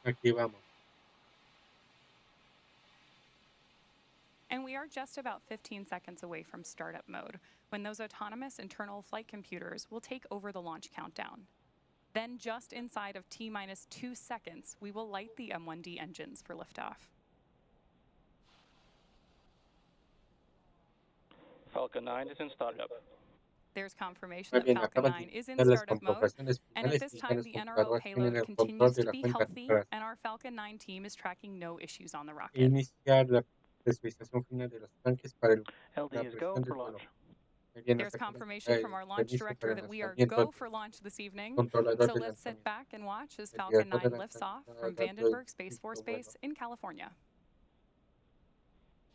Aquí vamos. And we are just about 15 seconds away from startup mode, when those autonomous internal flight computers will take over the launch countdown. Then, just inside of T-minus 2 seconds, we will light the M1D engines for liftoff. Falcon 9 is in startup. There's confirmation Muy that bien, Falcon acaban de 9 is in iniciar las startup mode, comprobaciones and at finales this y ya time les the NRO computador tienen payload el control continues de to la be cuenta healthy, atrás. and our Falcon 9 team is tracking no issues on the rocket. Iniciar la presurización final de los tanques para LD la is go presión del for vuelo. launch. Muy bien, There's hasta que confirmation from our launch permiso para director el that we are lanzamiento go del for launch this evening. controlador So de let's sit lanzamiento. back and watch as El Falcon director de 9 lifts off lanzamiento from del Vandenberg Space dicho Force vuelo. Base in California.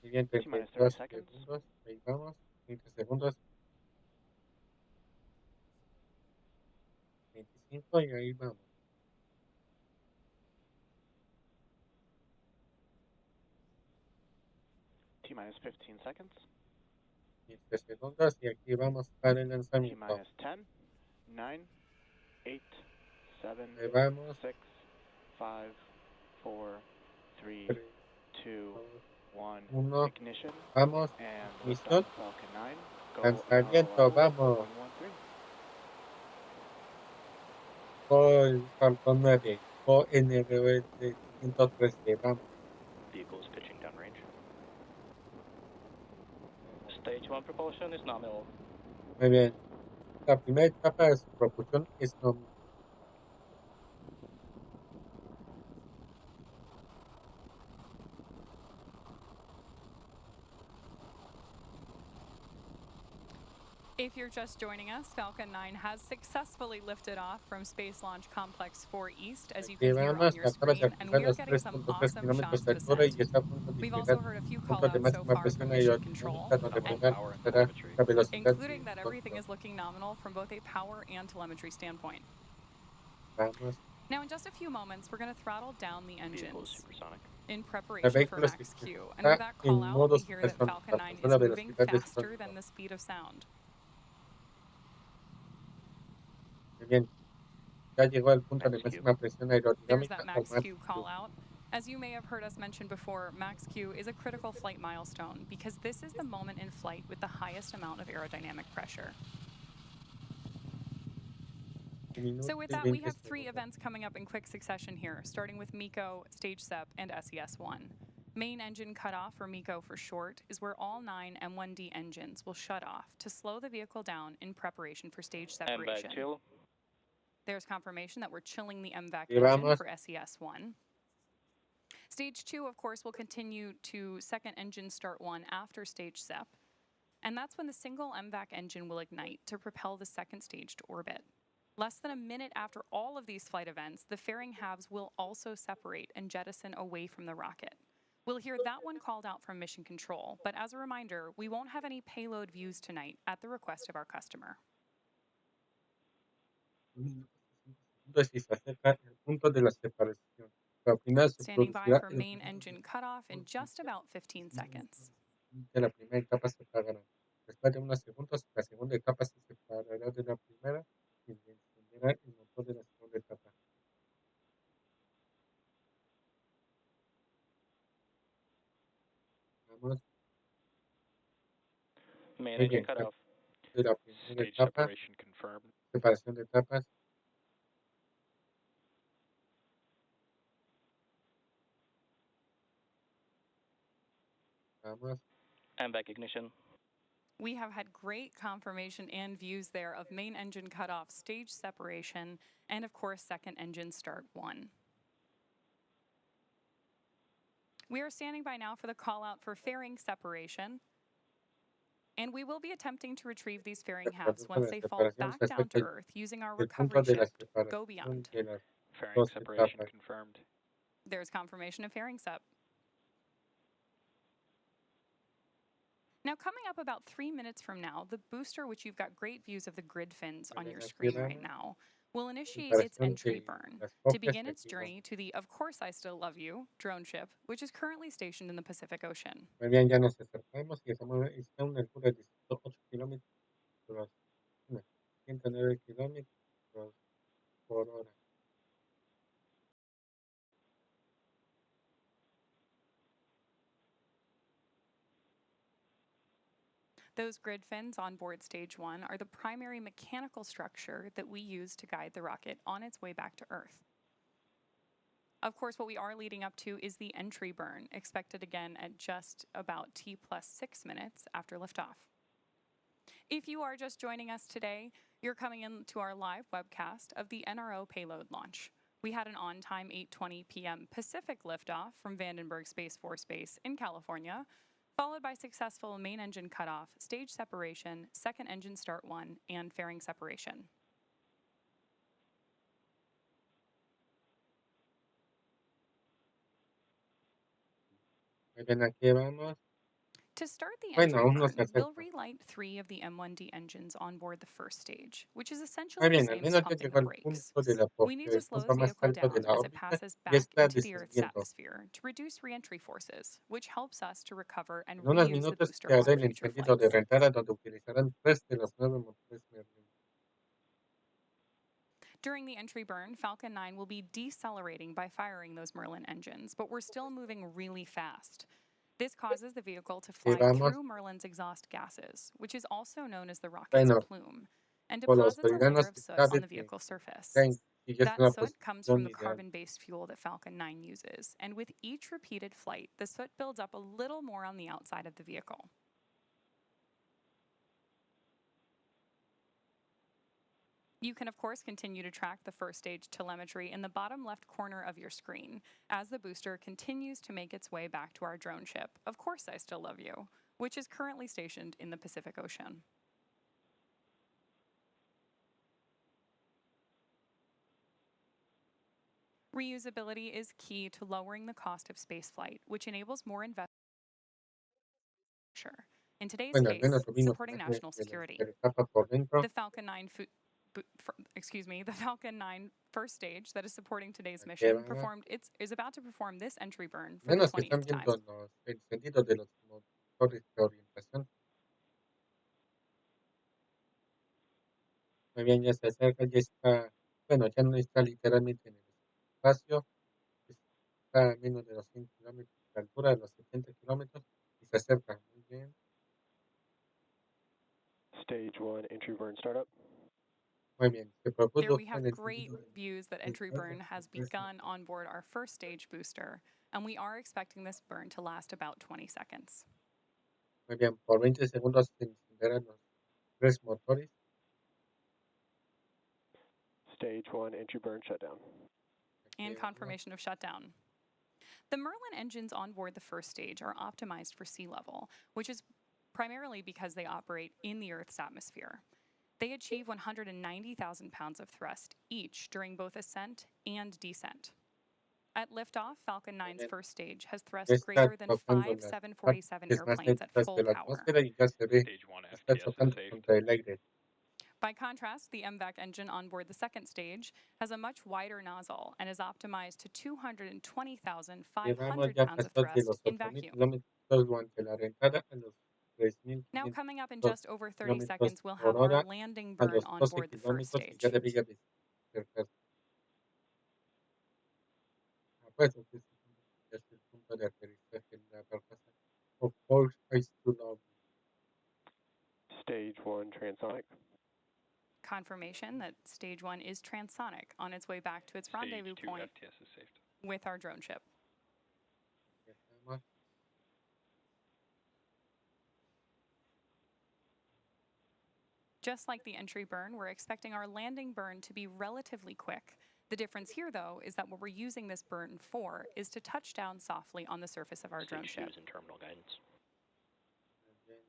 Muy bien, T-minus 30 32 seconds. segundos. Ahí vamos. 30 segundos. 25 y ahí vamos. T-minus 15 seconds. 15 segundos y aquí vamos para el lanzamiento. T-minus 10, 9, 8, 7, Ahí vamos. 6, 5, 4, 3, 3, 2, 1, 1. ignition, Vamos. and Misión. liftoff Falcon 9, go Lanzamiento. Vamos. NROL-113. Con Falcon 9. Con NROL-113. Vamos. Vehicle is pitching downrange. Stage 1 propulsion is nominal. Muy bien. La primera etapa de su propulsión es nominal. If you're just joining us, Falcon 9 has successfully lifted off from Space Launch Complex 4 East, as you Aquí can hear on vamos. your Acaba de screen, and alcanzar we are los getting some 3.3 awesome kilómetros shots de of altura y ascent. está a punto de We've llegar also heard a few punto de call-outs so máxima far from presión Mission Control, aerodinámica donde On podrán power and estará telemetry. la velocidad including de that everything control. is looking nominal from both a power and telemetry standpoint. Vamos. Now, in just a few moments, we're going to throttle down the Vehicle is engines supersonic. in El preparation for vehículo Max Q. And está with that en call-out, modo we hear that supersónico, Falcon 9 alcanzó is la moving velocidad de faster sónico. than the speed of sound. Muy bien, ya llegó al punto de Max Q. máxima presión There's aerodinámica that o Max Max Q Q. call-out. As you may have heard us mention before, Max Q is a critical flight milestone because this is the moment in flight with the highest amount of aerodynamic pressure. So with that, we have 3 events coming up in quick succession here, starting with MECO, Stage SEP, and SES-1. Main engine cutoff, or MECO for short, is where all 9 M1D engines will shut off to slow the vehicle down in preparation for stage separation. MVAC chill. There's confirmation that we're chilling the MVAC Y engine vamos. for SES-1. Stage 2, of course, will continue to second engine start 1 after stage SEP. And that's when the single MVAC engine will ignite to propel the second stage to orbit. Less than a minute after all of these flight events, the fairing halves will also separate and jettison away from the rocket. We'll hear that one called out from Mission Control, but as a reminder, we won't have any payload views tonight at the request of our customer. Entonces, se acerca el punto de la separación. La primera se Standing by producirá for main engine cutoff in just about 15 seconds. de la primera etapa se apagará. Después de unos segundos, la segunda etapa se separará de la primera y se encenderá el motor de la segunda etapa. Vamos. Main Muy engine bien, cutoff. de la primera Stage etapa, separation confirmed. separación de etapas. Vamos. MVAC ignition. We have had great confirmation and views there of main engine cutoff, stage separation, and of course, second engine start 1. We are standing by now for the call out for fairing separation. And we will be attempting to retrieve these fairing halves once they fall back down to Earth using our recovery shift, Go Beyond. Fairing separation confirmed. There's confirmation of fairing sep. Now, coming up about 3 minutes from now, the booster, which you've got great views of the grid fins on your screen right now, will initiate its entry burn to begin its journey to the Of Course I Still Love You drone ship, which is currently stationed in the Pacific Ocean. Muy bien, ya nos acercamos y está a una altura de 108 kilómetros, 109 kilómetros por hora. Those grid fins on board Stage 1 are the primary mechanical structure that we use to guide the rocket on its way back to Earth. Of course, what we are leading up to is the entry burn, expected again at just about T plus 6 minutes after liftoff. If you are just joining us today, you're coming into our live webcast of the NRO payload launch. We had an on-time 8:20 p.m. Pacific liftoff from Vandenberg Space Force Base in California, followed by successful main engine cutoff, stage separation, second engine start 1, and fairing separation. Muy bien, aquí vamos. To start the Bueno, entry aún no burn, se we'll acerca. relight 3 of the M1D engines on board the first stage, which is Muy essentially the bien, al same as menos ya pumping llegó the al brakes. punto de la We need to el slow punto the más vehicle alto de down la as it órbita passes y back está into the Earth's descendiendo. atmosphere to reduce reentry forces, which helps us to recover and En unos reuse the minutos booster se hará on el future encendido de flights. reentrada donde utilizarán 3 de los 9 motores Merlin. During the entry burn, Falcon 9 will be decelerating by firing those Merlin engines, but we're still moving really fast. This causes the vehicle to Y fly vamos, through Merlin's exhaust gases, which is also known as the rocket's bueno, plume, and por los deposits a layer bolivianos of que soot on sabe the que vehicle's surface. si ya es That una soot comes from posición the ideal. carbon-based fuel that Falcon 9 uses, and with each repeated flight, the soot builds up a little more on the outside of the vehicle. You can, of course, continue to track the first stage telemetry in the bottom left corner of your screen as the booster continues to make its way back to our drone ship, Of Course I Still Love You, which is currently stationed in the Pacific Ocean. Reusability is key to lowering the cost of spaceflight, which enables more investment in today's Bueno, al case, menos tuvimos supporting imágenes national de security. la etapa por dentro. The Falcon 9 the Falcon 9 first stage that is supporting today's Aquí mission vamos. is about to perform this entry burn for the Menos que están 20th time. viendo los encendidos de los motores de orientación. Muy bien, ya se acerca, ya está, bueno, ya no está literalmente en el espacio, está a menos de 200 kilómetros de altura, de los 70 kilómetros, y se acerca. Muy bien. Stage 1 entry burn startup. Muy bien, se There produjo we have el great encendido views that del entry burn has begun on board our first stage booster, and we are expecting this burn to last about 20 seconds. Muy bien, por 20 segundos se encenderán los 3 motores. Stage 1 entry burn shutdown. And confirmation of shutdown. The Merlin engines on board the first stage are optimized for sea level, which is primarily because they operate in the Earth's atmosphere. They achieve 190,000 pounds of thrust each during both ascent and descent. At liftoff, Falcon 9's first stage has thrust Está greater than tocando 5 las 747 partes más airplanes at lentas full de la power. atmósfera y ya se ve, Stage 1 está FPS is chocando saved. contra el aire. By contrast, the MVAC engine on board the second stage has a much wider nozzle and is optimized to Llevamos 220,500 ya pounds of pasó de thrust los in 8.000 vacuum. kilómetros durante la reentrada a los Now 3.500 coming up in just over 30 kilómetros seconds, we'll por have our hora landing a burn los on 12 board the first kilómetros y ya stage. debería de acercarse. Apuesto que es el punto de aterrizaje en la barcaza. Of course, I still love you. Stage 1 transonic. Confirmation that stage 1 is transonic on its way back to its rendezvous Stage 2 point FPS is saved. with our drone ship. Ya estamos. Just like the entry burn, we're expecting our landing burn to be relatively quick. The difference here, though, is that what we're using this burn for is to touch down softly on the surface of our drone Stage 2 ship. is in terminal guidance.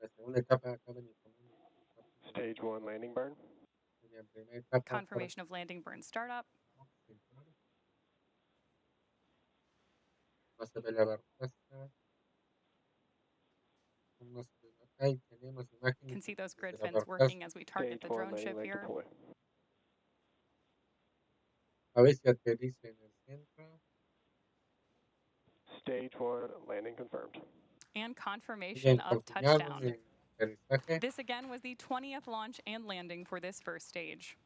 La segunda etapa acaba de Stage 1 landing burn. la primera etapa Confirmation of landing burn startup. no se ve la barcaza. No se ve ahí tenemos You imágenes can see those desde grid la fins barcaza. working as we target Stage the 1 drone landing ship leg here. deploy. A ver si aterriza en el centro. Stage 1 landing confirmed. And confirmation Bien, of confirmado touchdown. el aterrizaje. This again was the 20th launch and landing for this first stage.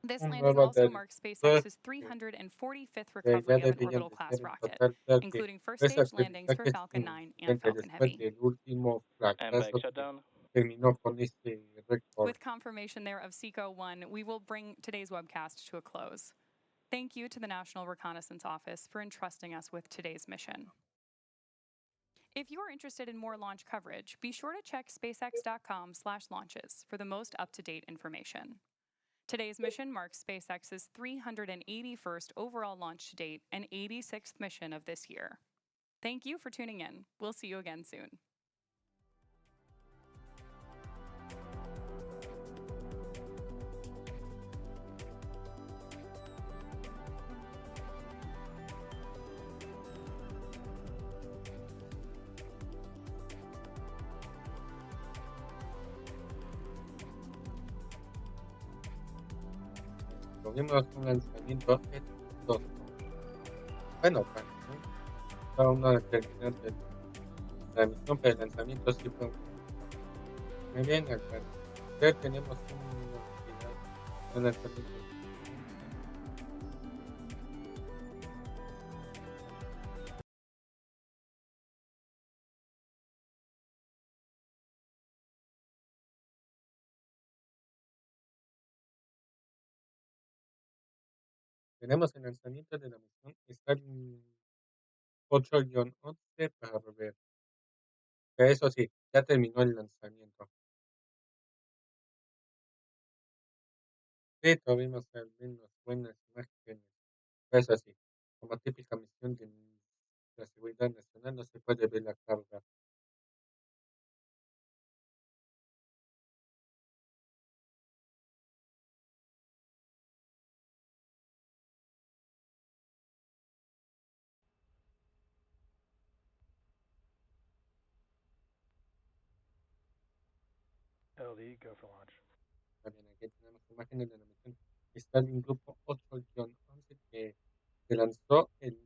This Un landing nuevo also marks aterrizaje SpaceX's 345th ya recovery of an deberían orbital de class ser en rocket, total, ya que including first tres stage landings for aterrizajes Falcon 9 and inexistentes Falcon después Heavy. del último MVAC fracaso shutdown. terminó con este récord. With confirmation there of SECO 1, we will bring today's webcast to a close. Thank you to the National Reconnaissance Office for entrusting us with today's mission. If you are interested in more launch coverage, be sure to check spacex.com/launches for the most up-to-date information. Today's mission marks SpaceX's 381st overall launch to date and 86th mission of this year. Thank you for tuning in. We'll see you again soon. Tuvimos un lanzamiento exitoso. Bueno, para ¿no? Cada uno determinante de la misión, pero el lanzamiento sí fue muy bien. Al parecer tenemos un lanzamiento. Tenemos el lanzamiento de la misión Stalin 8-11 para volver. Que eso sí, ya terminó el lanzamiento. Sí, tuvimos al menos buenas imágenes. Eso sí, como típica misión de la seguridad nacional no se puede ver la carga. LD, go for launch. También aquí tenemos imágenes de la misión Stalin Grupo 8-11 que se lanzó en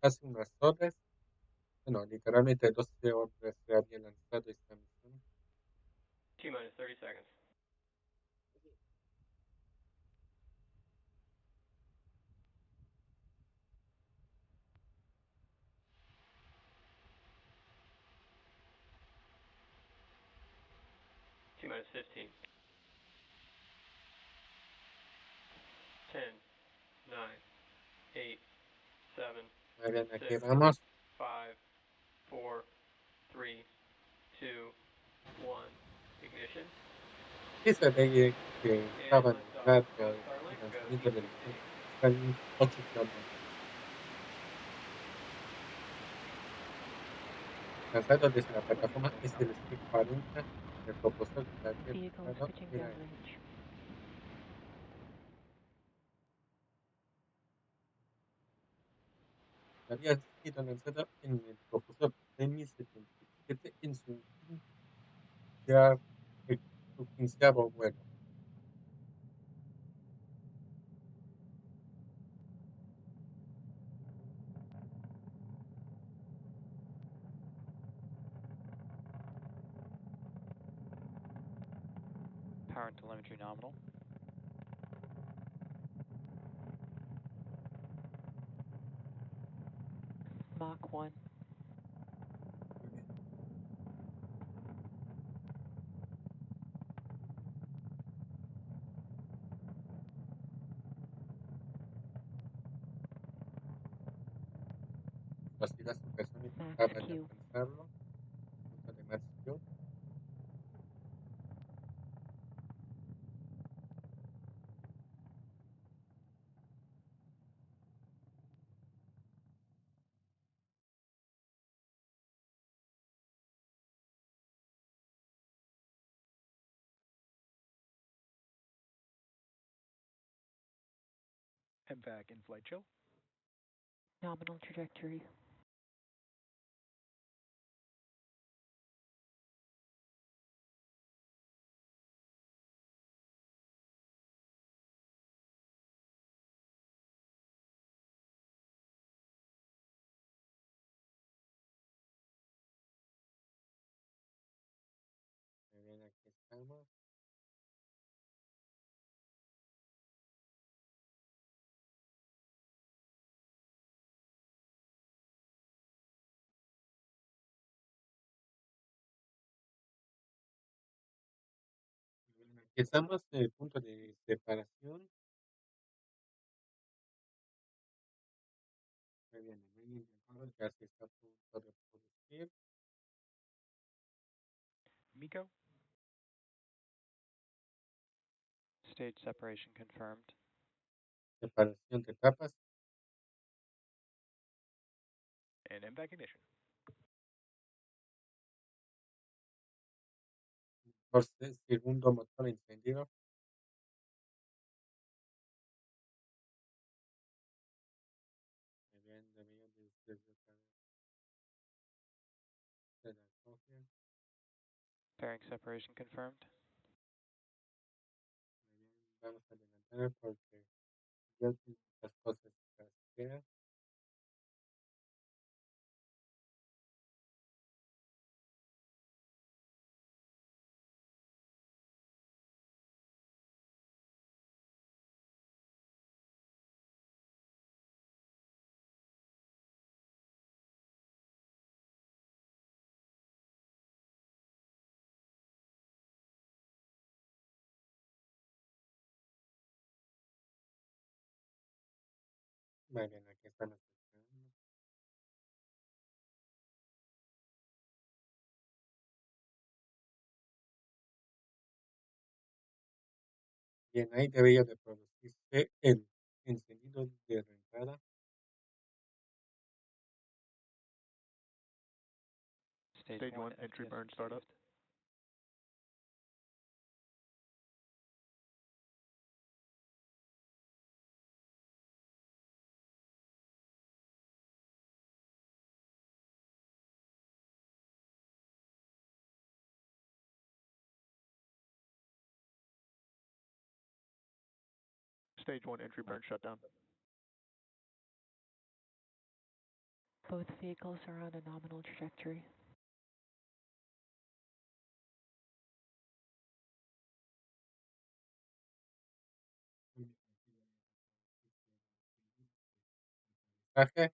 hace unas horas. Bueno, literalmente 12 horas se había lanzado esta misión. T-minus 30 seconds. T-minus 15. 10, 9, 8, 7, Muy bien, aquí 6, vamos. 5, 4, 3, 2, 1. Ignition. Sí se ve que estaban en marcha el lanzamiento de la misión Stalin 8-11. Lanzado desde la plataforma SLC-40, el propulsor que había lanzado era había sido lanzado en el propulsor M77 en su quinceavo vuelo. Power and telemetry nominal. Mach 1. Velocidad supersónica Max acaba de Q. alcanzarlo. Punto de Max Q. MVAC in flight chill. Nominal trajectory. Muy bien, aquí estamos. Estamos en el punto de separación. Muy bien, ya se está a punto de producir. MECO. Stage separation confirmed. Separación de etapas. And MVAC ignition. Segundo motor encendido. Muy bien, deberían de ustedes saber de la copia. Pairing separation confirmed. Muy bien, vamos a adelantar porque ya tengo las cosas que muy bien, aquí estamos esperando. Bien, ahí debería de producirse el encendido de reentrada. Stage 1 entry burn startup. Stage 1 entry burn shutdown. Both vehicles are on a nominal trajectory. Aterrizaje.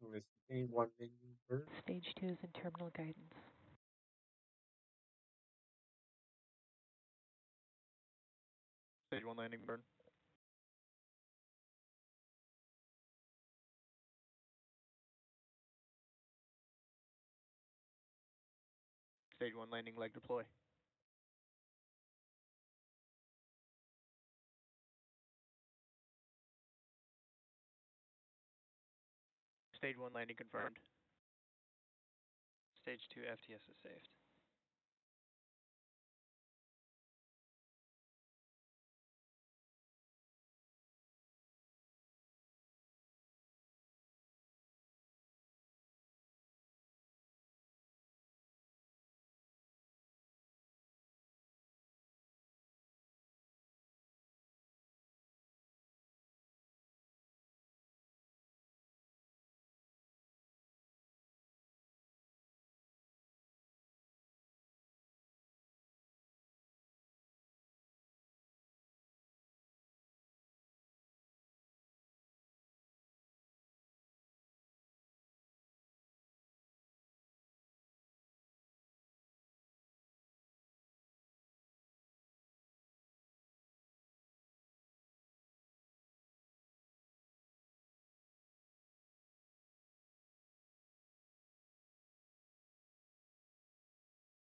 Receiving one landing burn. Stage 2 is in terminal guidance. Stage 1 landing burn. Stage 1 landing leg deploy. Stage 1 landing confirmed. Stage 2 FTS is saved.